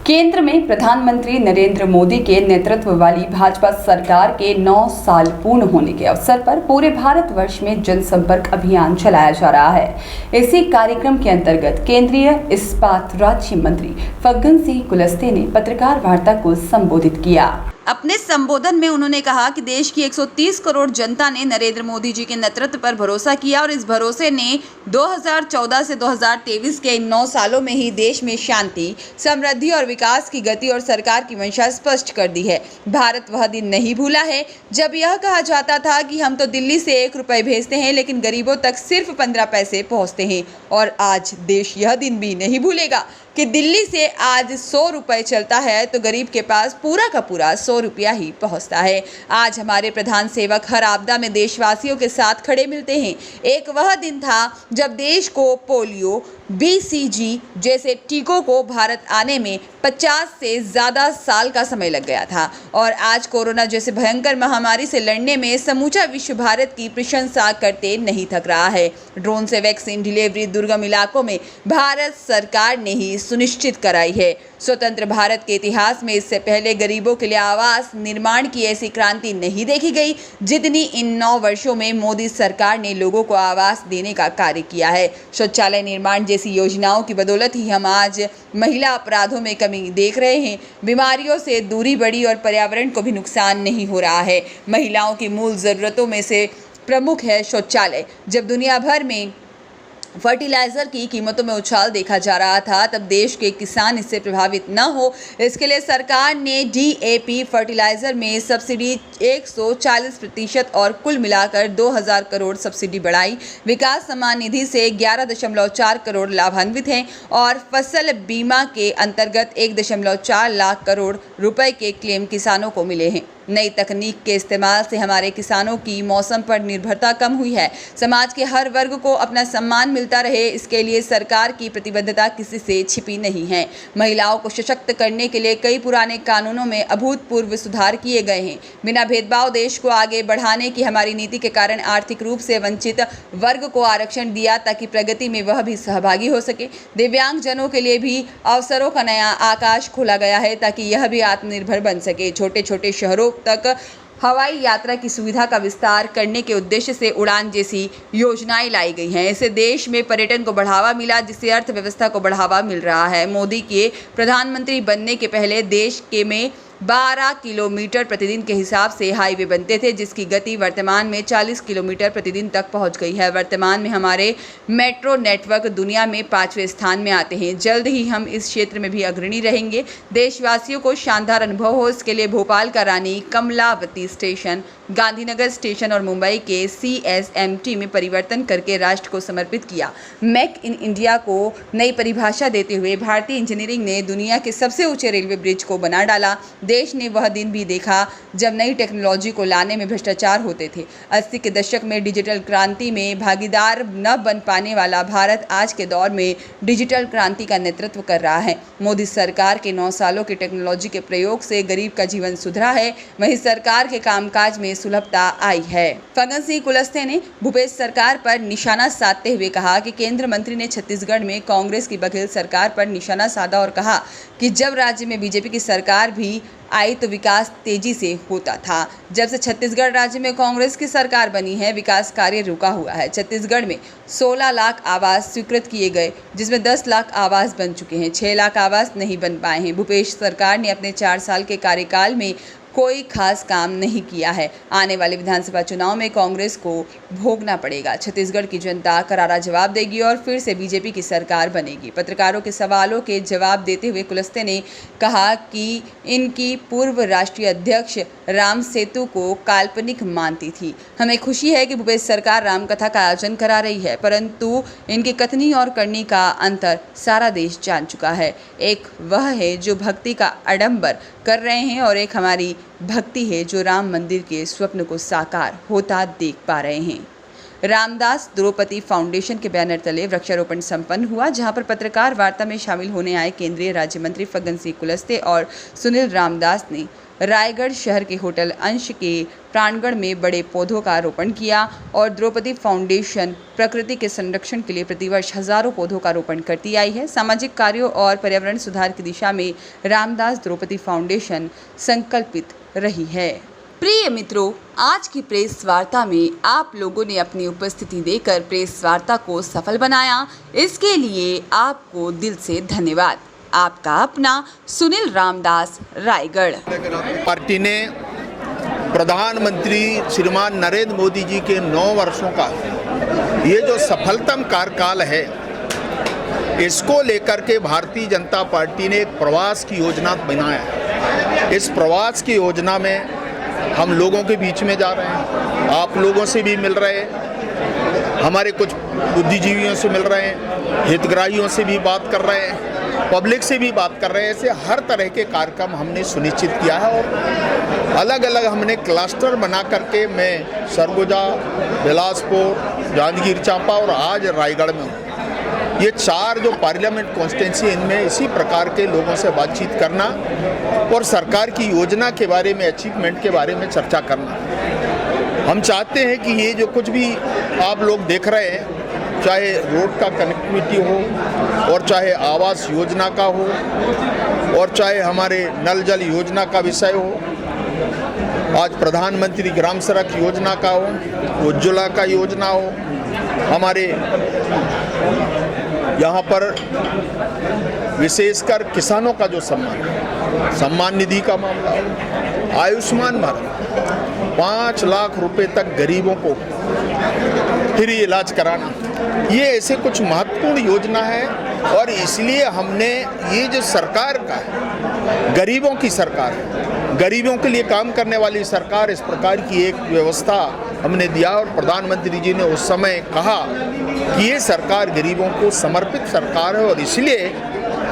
केंद्र में प्रधानमंत्री नरेंद्र मोदी के नेतृत्व वाली भाजपा सरकार के 9 साल पूर्ण होने के अवसर पर पूरे भारतवर्ष में जनसंपर्क अभियान चलाया जा रहा है। इसी कार्यक्रम के अंतर्गत केंद्रीय इस्पात राज्य मंत्री फग्गन सिंह कुलस्ते ने पत्रकार वार्ता को संबोधित किया। अपने संबोधन में उन्होंने कहा कि देश की 130 करोड़ जनता ने नरेंद्र मोदी जी के नेतृत्व पर भरोसा किया और इस भरोसे ने 2014 से 2023 के इन 9 सालों में ही देश में शांति, समृद्धि और विकास की गति और सरकार की मंशा स्पष्ट कर दी है। भारत वह दिन नहीं भूला है जब यह कहा जाता था कि हम तो दिल्ली से 1 रुपये भेजते हैं लेकिन गरीबों तक सिर्फ 15 पैसे पहुँचते हैं, और आज देश यह दिन भी नहीं भूलेगा कि दिल्ली से आज 100 रुपये चलता है तो गरीब के पास पूरा का पूरा 100 रुपया ही पहुंचता है। आज हमारे प्रधान सेवक हर आपदा में देशवासियों के साथ खड़े मिलते हैं। एक वह दिन था जब देश को पोलियो, BCG जैसे टीकों को भारत आने में 50 से ज़्यादा साल का समय लग गया था, और आज कोरोना जैसे भयंकर महामारी से लड़ने में समूचा विश्व भारत की प्रशंसा करते नहीं थक रहा है। ड्रोन से वैक्सीन डिलीवरी दुर्गम इलाकों में भारत सरकार ने ही सुनिश्चित कराई है। स्वतंत्र भारत के इतिहास में इससे पहले गरीबों के लिए आवास निर्माण की ऐसी क्रांति नहीं देखी गई जितनी इन 9 वर्षों में मोदी सरकार ने लोगों को आवास देने का कार्य किया है। शौचालय निर्माण जैसी योजनाओं की बदौलत ही हम आज महिला अपराधों में कमी देख रहे हैं। बीमारियों से दूरी बढ़ी और पर्यावरण को भी नुकसान नहीं हो रहा है। महिलाओं की मूल ज़रूरतों में से प्रमुख है शौचालय। जब दुनिया भर में फर्टिलाइज़र की कीमतों में उछाल देखा जा रहा था तब देश के किसान इससे प्रभावित न हो, इसके लिए सरकार ने DAP फर्टिलाइज़र में सब्सिडी 140% और कुल मिलाकर 2000 करोड़ सब्सिडी बढ़ाई। विकास सम्मान निधि से 11.4 करोड़ लाभान्वित हैं और फसल बीमा के अंतर्गत 1.4 लाख करोड़ रुपए के क्लेम किसानों को मिले हैं। नई तकनीक के इस्तेमाल से हमारे किसानों की मौसम पर निर्भरता कम हुई है। समाज के हर वर्ग को अपना सम्मान मिलता रहे, इसके लिए सरकार की प्रतिबद्धता किसी से छिपी नहीं है। महिलाओं को सशक्त करने के लिए कई पुराने कानूनों में अभूतपूर्व सुधार किए गए हैं। बिना भेदभाव देश को आगे बढ़ाने की हमारी नीति के कारण आर्थिक रूप से वंचित वर्ग को आरक्षण दिया ताकि प्रगति में वह भी सहभागी हो सके। दिव्यांगजनों के लिए भी अवसरों का नया आकाश खोला गया है ताकि यह भी आत्मनिर्भर बन सके। छोटे छोटे शहरों तक हवाई यात्रा की सुविधा का विस्तार करने के उद्देश्य से उड़ान जैसी योजनाएं लाई गई हैं। इससे देश में पर्यटन को बढ़ावा मिला, जिससे अर्थव्यवस्था को बढ़ावा मिल रहा है। मोदी के प्रधानमंत्री बनने के पहले देश के में 12 किलोमीटर प्रतिदिन के हिसाब से हाईवे बनते थे, जिसकी गति वर्तमान में 40 किलोमीटर प्रतिदिन तक पहुंच गई है। वर्तमान में हमारे मेट्रो नेटवर्क दुनिया में 5वें स्थान में आते हैं। जल्द ही हम इस क्षेत्र में भी अग्रणी रहेंगे। देशवासियों को शानदार अनुभव हो, इसके लिए भोपाल का रानी कमलावती स्टेशन, गांधीनगर स्टेशन और मुंबई के CSMT में परिवर्तन करके राष्ट्र को समर्पित किया। मेक इन इंडिया को नई परिभाषा देते हुए भारतीय इंजीनियरिंग ने दुनिया के सबसे ऊंचे रेलवे ब्रिज को बना डाला। देश ने वह दिन भी देखा जब नई टेक्नोलॉजी को लाने में भ्रष्टाचार होते थे। 80 के दशक में डिजिटल क्रांति में भागीदार न बन पाने वाला भारत आज के दौर में डिजिटल क्रांति का नेतृत्व कर रहा है। मोदी सरकार के 9 सालों के टेक्नोलॉजी के प्रयोग से गरीब का जीवन सुधरा है, वहीं सरकार के कामकाज में सुलभता आई है। फग्गन सिंह कुलस्ते ने भूपेश सरकार पर निशाना साधते हुए कहा कि केंद्र मंत्री ने छत्तीसगढ़ में कांग्रेस की बघेल सरकार पर निशाना साधा और कहा कि जब राज्य में BJP की सरकार भी आई तो विकास तेजी से होता था। जब से छत्तीसगढ़ राज्य में कांग्रेस की सरकार बनी है, विकास कार्य रुका हुआ है। छत्तीसगढ़ में 16 लाख आवास स्वीकृत किए गए, जिसमें 10 लाख आवास बन चुके हैं, 6 लाख आवास नहीं बन पाए हैं। भूपेश सरकार ने अपने 4 साल के कार्यकाल में कोई खास काम नहीं किया है। आने वाले विधानसभा चुनाव में कांग्रेस को भोगना पड़ेगा। छत्तीसगढ़ की जनता करारा जवाब देगी और फिर से BJP की सरकार बनेगी। पत्रकारों के सवालों के जवाब देते हुए कुलस्ते ने कहा कि इनकी पूर्व राष्ट्रीय अध्यक्ष राम सेतु को काल्पनिक मानती थी। हमें खुशी है कि भूपेश सरकार रामकथा का आयोजन करा रही है, परंतु इनकी कथनी और करनी का अंतर सारा देश जान चुका है। एक वह है जो भक्ति का आडंबर कर रहे हैं और एक हमारी भक्ति है जो राम मंदिर के स्वप्न को साकार होता देख पा रहे हैं। रामदास द्रौपदी फाउंडेशन के बैनर तले वृक्षारोपण संपन्न हुआ, जहां पर पत्रकार वार्ता में शामिल होने आए केंद्रीय राज्य मंत्री फग्गन सिंह कुलस्ते और सुनील रामदास ने रायगढ़ शहर के होटल अंश के प्रांगण में बड़े पौधों का रोपण किया और द्रौपदी फाउंडेशन प्रकृति के संरक्षण के लिए प्रतिवर्ष हजारों पौधों का रोपण करती आई है। सामाजिक कार्यों और पर्यावरण सुधार की दिशा में रामदास द्रौपदी फाउंडेशन संकल्पित रही है। प्रिय मित्रों, आज की प्रेस वार्ता में आप लोगों ने अपनी उपस्थिति देकर प्रेस वार्ता को सफल बनाया, इसके लिए आपको दिल से धन्यवाद। आपका अपना सुनील रामदास, रायगढ़। पार्टी ने प्रधानमंत्री श्रीमान नरेंद्र मोदी जी के 9 वर्षों का ये जो सफलतम कार्यकाल है, इसको लेकर के भारतीय जनता पार्टी ने एक प्रवास की योजना बनाया। इस प्रवास की योजना में हम लोगों के बीच में जा रहे हैं, आप लोगों से भी मिल रहे हैं, हमारे कुछ बुद्धिजीवियों से मिल रहे हैं, हितग्राहियों से भी बात कर रहे हैं, पब्लिक से भी बात कर रहे हैं। ऐसे हर तरह के कार्यक्रम हमने सुनिश्चित किया है और अलग अलग हमने क्लस्टर बना करके मैं सरगुजा, बिलासपुर, जांजगीर चांपा और आज रायगढ़ में हूँ। ये 4 जो पार्लियामेंट कॉन्स्टिट्यूंसी, इनमें इसी प्रकार के लोगों से बातचीत करना और सरकार की योजना के बारे में, अचीवमेंट के बारे में चर्चा करना। हम चाहते हैं कि ये जो कुछ भी आप लोग देख रहे हैं, चाहे रोड का कनेक्टिविटी हो और चाहे आवास योजना का हो और चाहे हमारे नल जल योजना का विषय हो, आज प्रधानमंत्री ग्राम सड़क योजना का हो, उज्ज्वला का योजना हो, हमारे यहाँ पर विशेषकर किसानों का जो सम्मान निधि का मामला हो, आयुष्मान भारत 5 लाख रुपए तक गरीबों को फ्री इलाज कराना, ये ऐसे कुछ महत्वपूर्ण योजना है। और इसलिए हमने ये जो सरकार का है, गरीबों की सरकार है, गरीबों के लिए काम करने वाली सरकार, इस प्रकार की एक व्यवस्था हमने दिया। और प्रधानमंत्री जी ने उस समय कहा कि ये सरकार गरीबों को समर्पित सरकार है और इसलिए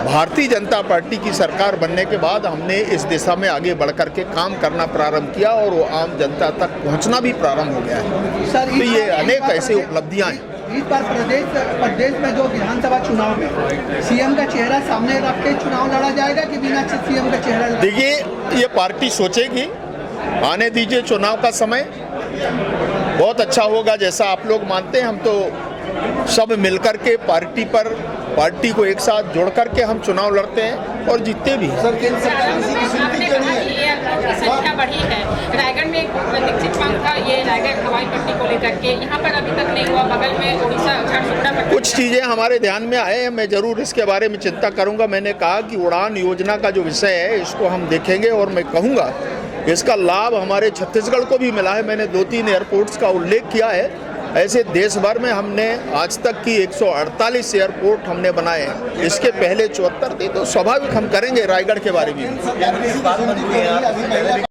भारतीय जनता पार्टी की सरकार बनने के बाद हमने इस दिशा में आगे बढ़ कर के काम करना प्रारंभ किया और वो आम जनता तक पहुंचना भी प्रारंभ हो गया है। सर, तो ये अनेक ऐसी उपलब्धियां हैं। इस बार प्रदेश में जो विधानसभा चुनाव में सीएम का चेहरा सामने रख के चुनाव लड़ा जाएगा कि बिना सीएम का चेहरा? देखिए, ये पार्टी सोचेगी, आने दीजिए चुनाव का समय, बहुत अच्छा होगा जैसा आप लोग मानते हैं। हम तो सब मिलकर के पार्टी को एक साथ जोड़ करके हम चुनाव लड़ते हैं और जीतते भी हैं। संख्या बढ़ी है रायगढ़ में, निश्चित मांग था ये रायगढ़ हवाई पट्टी को लेकर के, यहाँ पर अभी तक नहीं हुआ। बगल में उड़ीसा झारसुगुड़ा कुछ चीज़ें हमारे ध्यान में आए हैं, मैं जरूर इसके बारे में चिंता करूंगा। मैंने कहा कि उड़ान योजना का जो विषय है, इसको हम देखेंगे और मैं कहूँगा इसका लाभ हमारे छत्तीसगढ़ को भी मिला है। मैंने 2-3 एयरपोर्ट्स का उल्लेख किया है। ऐसे देश भर में हमने आज तक की 148 एयरपोर्ट हमने बनाए हैं, इसके पहले 74 थे, तो स्वाभाविक हम करेंगे रायगढ़ के बारे में।